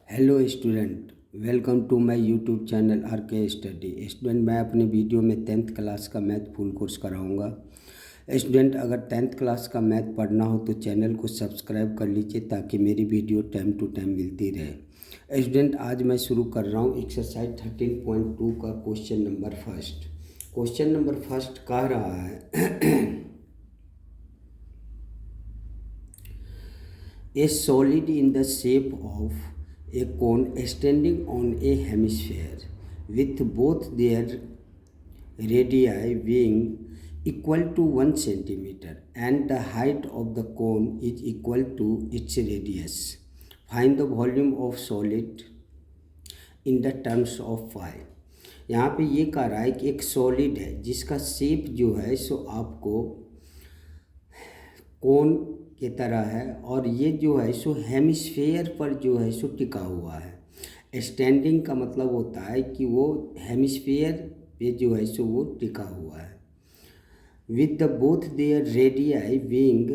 Hello student, welcome to my YouTube channel R K study. Student, मैं अपने video में 10th class का math full course कराऊंगा। Student, अगर 10th क्लास का मैथ पढ़ना हो तो चैनल को सब्सक्राइब कर लीजिए ताकि मेरी वीडियो टाइम टू टाइम मिलती रहे। स्टूडेंट, आज मैं शुरू कर रहा हूँ एक्सरसाइज 13.2 का question number first. Question number first कह रहा है a solid in the shape of a cone standing on a hemisphere with both their radii being equal to 1 centimeter and the height of the cone is equal to its radius. Find the volume of solid in the terms of phi. यहाँ पे ये कह रहा है कि एक solid है जिसका शेप जो है सो आपको कोन की तरह है और ये जो है सो हेमिस्फेयर पर जो है सो टिका हुआ है। स्टैंडिंग का मतलब होता है कि वो हेमिस्फेयर पे जो है सो वो टिका हुआ है। With the both their radii being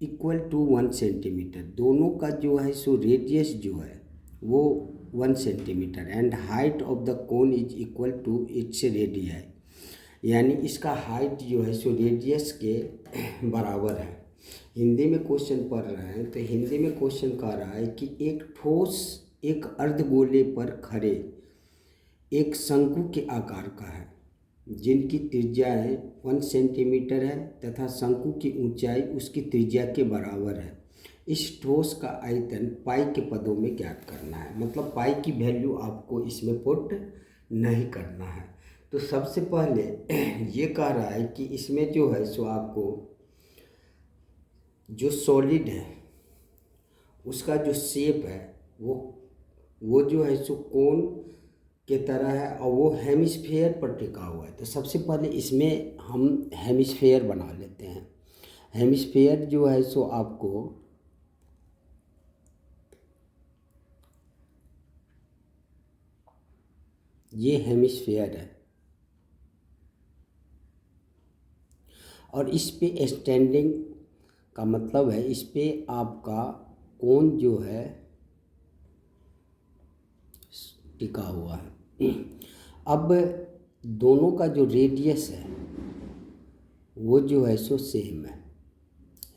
equal to 1 centimeter, दोनों का जो है सो रेडियस जो है वो 1 centimeter and height of the cone is equal to its radii, यानी इसका हाइट जो है सो रेडियस के बराबर है। हिंदी में क्वेश्चन पढ़ रहे हैं तो हिंदी में क्वेश्चन कह रहा है कि एक ठोस एक अर्धगोले पर खड़े एक शंकु के आकार का है जिनकी त्रिज्याएं 1 सेंटीमीटर है तथा शंकु की ऊंचाई उसकी त्रिज्या के बराबर है। इस ठोस का आयतन पाई के पदों में ज्ञात करना है, मतलब पाई की वैल्यू आपको इसमें पुट नहीं करना है। तो सबसे पहले ये कह रहा है कि इसमें जो है सो आपको जो सॉलिड है उसका जो शेप है वो जो है सो कोन के तरह है और वो हेमिस्फेयर पर टिका हुआ है। तो सबसे पहले इसमें हम हेमिस्फेयर बना लेते हैं। हेमिस्फेयर जो है सो आपको ये हेमिस्फेयर है और इस पे स्टैंडिंग का मतलब है इस पे आपका कोन जो है टिका हुआ है। अब दोनों का जो रेडियस है वो जो है सो सेम है,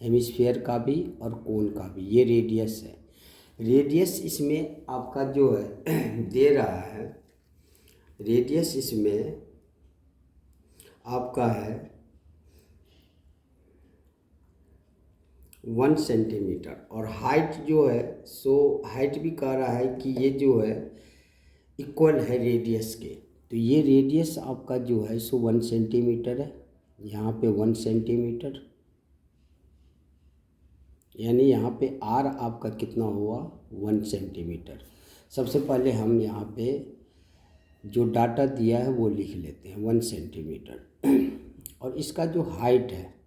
हेमिस्फेयर का भी और कोन का भी ये रेडियस है। रेडियस इसमें आपका जो है दे रहा है, रेडियस इसमें आपका है 1 सेंटीमीटर और हाइट जो है सो हाइट भी कह रहा है कि ये जो है इक्वल है रेडियस के। तो ये रेडियस आपका जो है सो 1 सेंटीमीटर है, यहाँ पे 1 सेंटीमीटर, यानी यहाँ पे आर आपका कितना हुआ 1 सेंटीमीटर। सबसे पहले हम यहाँ पे जो डाटा दिया है वो लिख लेते हैं 1 सेंटीमीटर और इसका जो हाइट है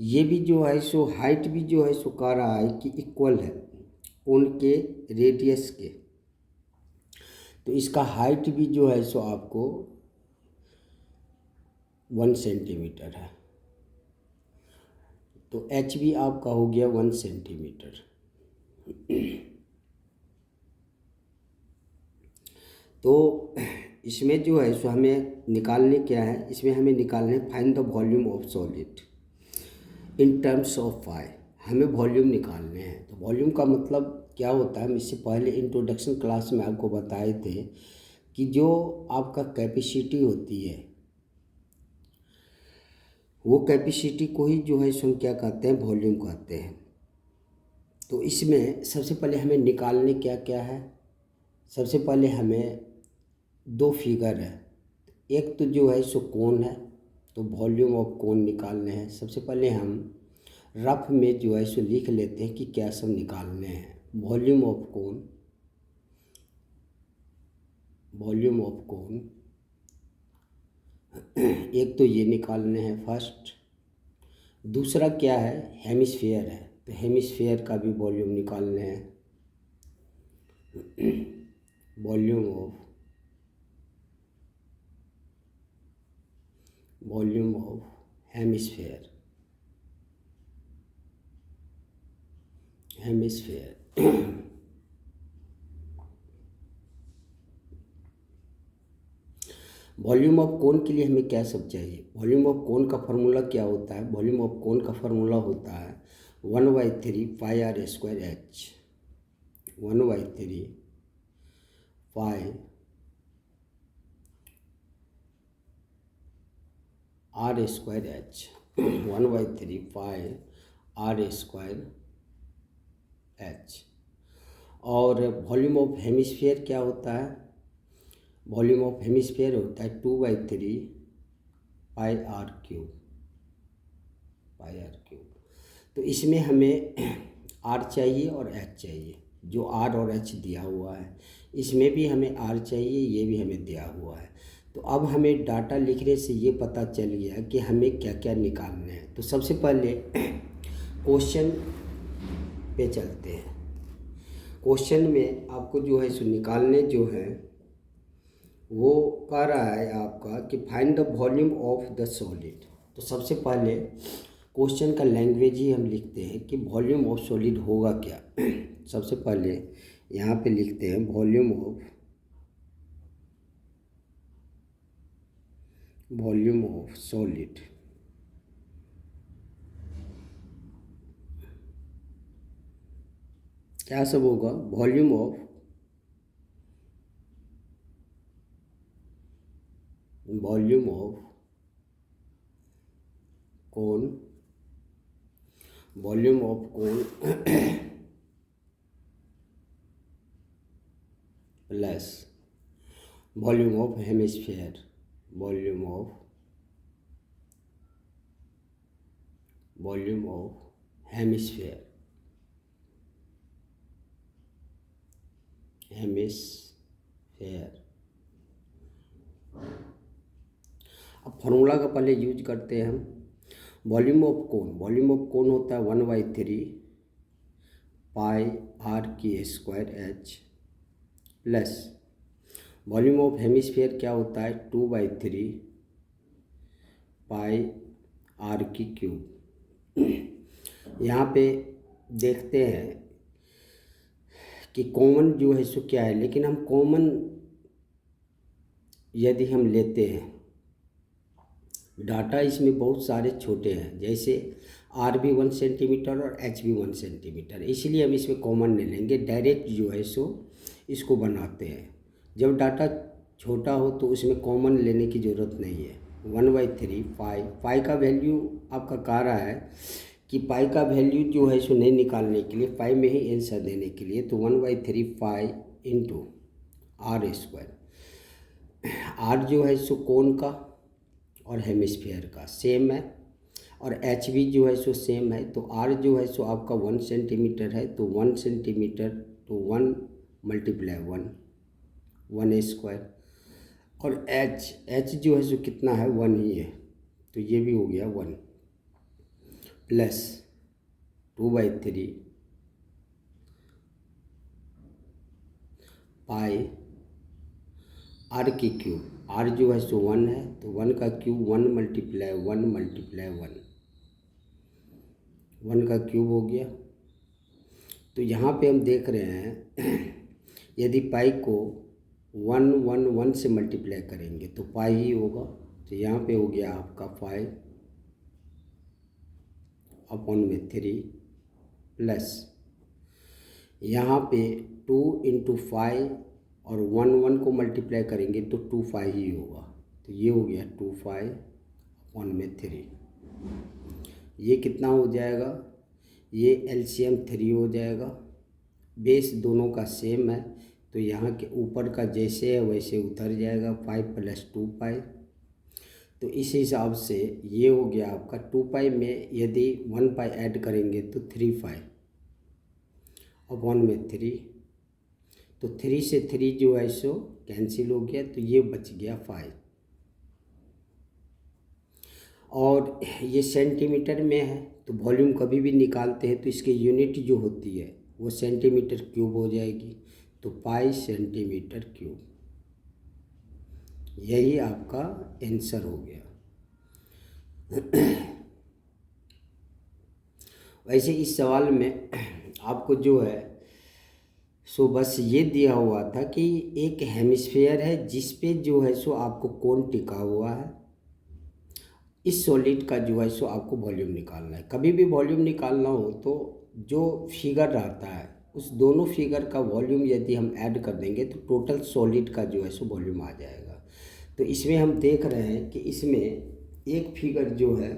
ये भी जो है सो हाइट भी जो है सो कह रहा है कि इक्वल है उनके रेडियस के। तो इसका हाइट भी जो है सो आपको 1 सेंटीमीटर है, तो एच भी आपका हो गया 1 सेंटीमीटर। तो इसमें जो है सो हमें निकालने क्या है, इसमें हमें निकालने find the volume of solid in terms of phi. हमें वॉल्यूम निकालने हैं। तो वॉल्यूम का मतलब क्या होता है, हम इससे पहले इंट्रोडक्शन क्लास में आपको बताए थे कि जो आपका कैपेसिटी होती है वो कैपेसिटी को ही जो है सो हम क्या कहते हैं, वॉल्यूम कहते हैं। तो इसमें सबसे पहले हमें निकालने क्या क्या है, सबसे पहले हमें दो फिगर है, एक तो जो है सो कोन है, तो वॉल्यूम ऑफ कोन निकालने हैं। सबसे पहले हम रफ में जो है सो लिख लेते हैं कि क्या सब निकालने हैं। Volume of cone, volume of cone एक तो ये निकालने हैं फर्स्ट। दूसरा क्या है, हेमिस्फेयर है, तो हेमिस्फेयर का भी वॉल्यूम निकालने हैं। Volume of hemisphere. Hemisphere. Volume of cone के लिए हमें क्या सब चाहिए? वॉल्यूम ऑफ कोन का फार्मूला क्या होता है? वॉल्यूम ऑफ कोन का फार्मूला होता है 1/3 pi R square H. 1/3 pi R square H. 1/3 pi R square H. और वॉल्यूम ऑफ हेमिस्फीयर क्या होता है? वॉल्यूम ऑफ हेमिस्फीयर होता है 2/3 pi R cube. Pi R cube. तो इसमें हमें आर चाहिए और एच चाहिए, जो आर और एच दिया हुआ है। इसमें भी हमें आर चाहिए, ये भी हमें दिया हुआ है। तो अब हमें डाटा लिखने से ये पता चल गया कि हमें क्या क्या निकालना है। तो सबसे पहले क्वेश्चन पे चलते हैं। क्वेश्चन में आपको जो है सो निकालने जो है वो कह रहा है आपका कि find the volume of the solid. तो सबसे पहले क्वेश्चन का लैंग्वेज ही हम लिखते हैं कि वॉल्यूम ऑफ सॉलिड होगा क्या। सबसे पहले यहाँ पे लिखते हैं वॉल्यूम ऑफ सॉलिड। क्या सब होगा? Volume of cone, volume of cone plus volume of hemisphere. Volume of hemisphere. अब फार्मूला का पहले यूज करते हैं हम। वॉल्यूम ऑफ कोन होता है 1/3 पाई आर की square H plus volume of hemisphere क्या होता है 2/3 पाई आर की क्यूब। यहाँ पे देखते हैं कि कॉमन जो है सो क्या है, लेकिन हम कॉमन यदि हम लेते हैं, डाटा इसमें बहुत सारे छोटे हैं, जैसे आर भी 1 सेंटीमीटर और एच भी 1 सेंटीमीटर, इसलिए हम इसमें कॉमन नहीं लेंगे, डायरेक्ट जो है सो इसको बनाते हैं। जब डाटा छोटा हो तो उसमें कॉमन लेने की ज़रूरत नहीं है। 1/3 पाई का वैल्यू आपका कह रहा है कि पाई का वैल्यू जो है सो नहीं निकालने के लिए, पाई में ही आंसर देने के लिए, तो 1/3 pi into R square. R जो है सो कोन का और हेमिस्फीयर का सेम है, और एच भी जो है सो सेम है। तो आर जो है सो आपका 1 सेंटीमीटर है, तो 1 सेंटीमीटर तो 1 × 1 स्क्वायर। और एच जो है सो कितना है? 1 ही है, तो ये भी हो गया 1 प्लस 2/3 पाई आर की क्यूब। आर जो है सो 1 है, तो 1 का क्यूब 1 × 1 का क्यूब हो गया। तो यहाँ पे हम देख रहे हैं यदि पाई को 1 से मल्टीप्लाई करेंगे तो पाई ही होगा। तो यहाँ पे हो गया आपका 5/3 प्लस यहाँ पे 2 × 5 और 1 को मल्टीप्लाई करेंगे तो 2/5 ही होगा। तो ये हो गया 2/5/3। ये कितना हो जाएगा? ये एलसीएम 3 हो जाएगा। बेस दोनों का सेम है, तो यहाँ के ऊपर का जैसे है वैसे उतर जाएगा। 5 + 2π। तो इस हिसाब से ये हो गया आपका 2π में यदि 1π ऐड करेंगे तो 3π/3। तो 3 से 3 जो है सो कैंसिल हो गया, तो ये बच गया 5। और ये सेंटीमीटर में है, तो वॉल्यूम कभी भी निकालते हैं तो इसकी यूनिट जो होती है वो सेंटीमीटर क्यूब हो जाएगी। तो पाई सेंटीमीटर क्यूब, यही आपका आंसर हो गया। वैसे इस सवाल में आपको जो है सो बस ये दिया हुआ था कि एक हेमिस्फेयर है जिस पे जो है सो आपको कोन टिका हुआ है। इस सॉलिड का जो है सो आपको वॉल्यूम निकालना है। कभी भी वॉल्यूम निकालना हो तो जो फिगर रहता है उस दोनों फिगर का वॉल्यूम यदि हम ऐड कर देंगे तो टोटल सॉलिड का जो है सो वॉल्यूम आ जाएगा। तो इसमें हम देख रहे हैं कि इसमें एक फिगर जो है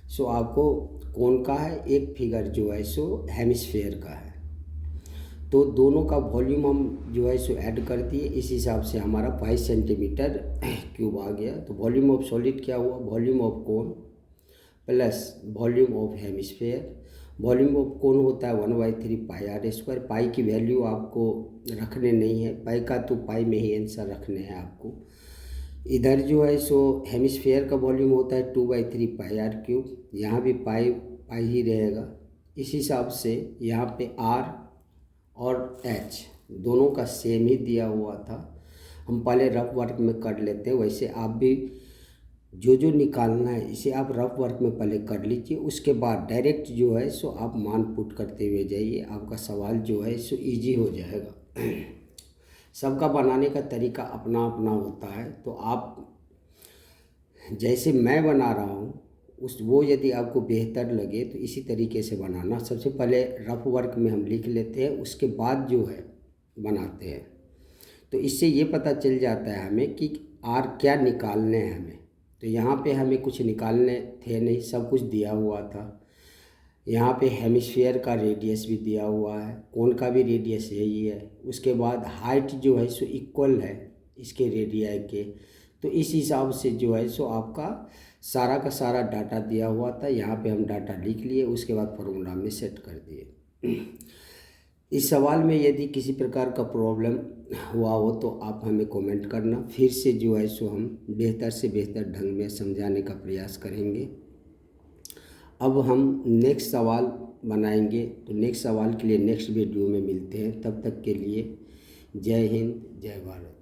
सो आपको कोन का है, एक फिगर जो है सो हेमिस्फेयर का है। तो दोनों का वॉल्यूम हम जो है सो ऐड कर दिए, इस हिसाब से हमारा 5 सेंटीमीटर क्यूब आ गया। तो वॉल्यूम ऑफ सॉलिड क्या हुआ, volume of cone plus volume of hemisphere. Volume of cone होता है 1/3 पाई आर स्क्वायर। पाई की वैल्यू आपको रखने नहीं है, पाई का तो पाई में ही आंसर रखने हैं आपको। इधर जो है सो हेमिस्फेयर का वॉल्यूम होता है 2/3 पाई आर क्यूब, यहाँ भी पाई पाई ही रहेगा। इस हिसाब से यहाँ पे आर और एच दोनों का सेम ही दिया हुआ था। हम पहले रफ वर्क में कर लेते हैं, वैसे आप भी जो जो निकालना है इसे आप रफ वर्क में पहले कर लीजिए, उसके बाद डायरेक्ट जो है सो आप मान पुट करते हुए जाइए, आपका सवाल जो है सो इजी हो जाएगा। सबका बनाने का तरीका अपना अपना होता है, तो आप जैसे मैं बना रहा हूँ वो यदि आपको बेहतर लगे तो इसी तरीके से बनाना। सबसे पहले रफ वर्क में हम लिख लेते हैं, उसके बाद जो है बनाते हैं। तो इससे ये पता चल जाता है हमें कि आर क्या निकालने हैं हमें। तो यहाँ पे हमें कुछ निकालने थे नहीं, सब कुछ दिया हुआ था। यहाँ पे हेमिस्फीयर का रेडियस भी दिया हुआ है, कोन का भी रेडियस यही है। उसके बाद हाइट जो है सो इक्वल है इसके रेडियाई के। तो इस हिसाब से जो है सो आपका सारा का सारा डाटा दिया हुआ था। यहाँ पे हम डाटा लिख लिए, उसके बाद फॉर्मूला में सेट कर दिए। इस सवाल में यदि किसी प्रकार का प्रॉब्लम हुआ हो तो आप हमें कमेंट करना, फिर से जो है सो हम बेहतर से बेहतर ढंग में समझाने का प्रयास करेंगे। अब हम नेक्स्ट सवाल बनाएंगे, तो नेक्स्ट सवाल के लिए नेक्स्ट वीडियो में मिलते हैं। तब तक के लिए जय हिंद, जय भारत।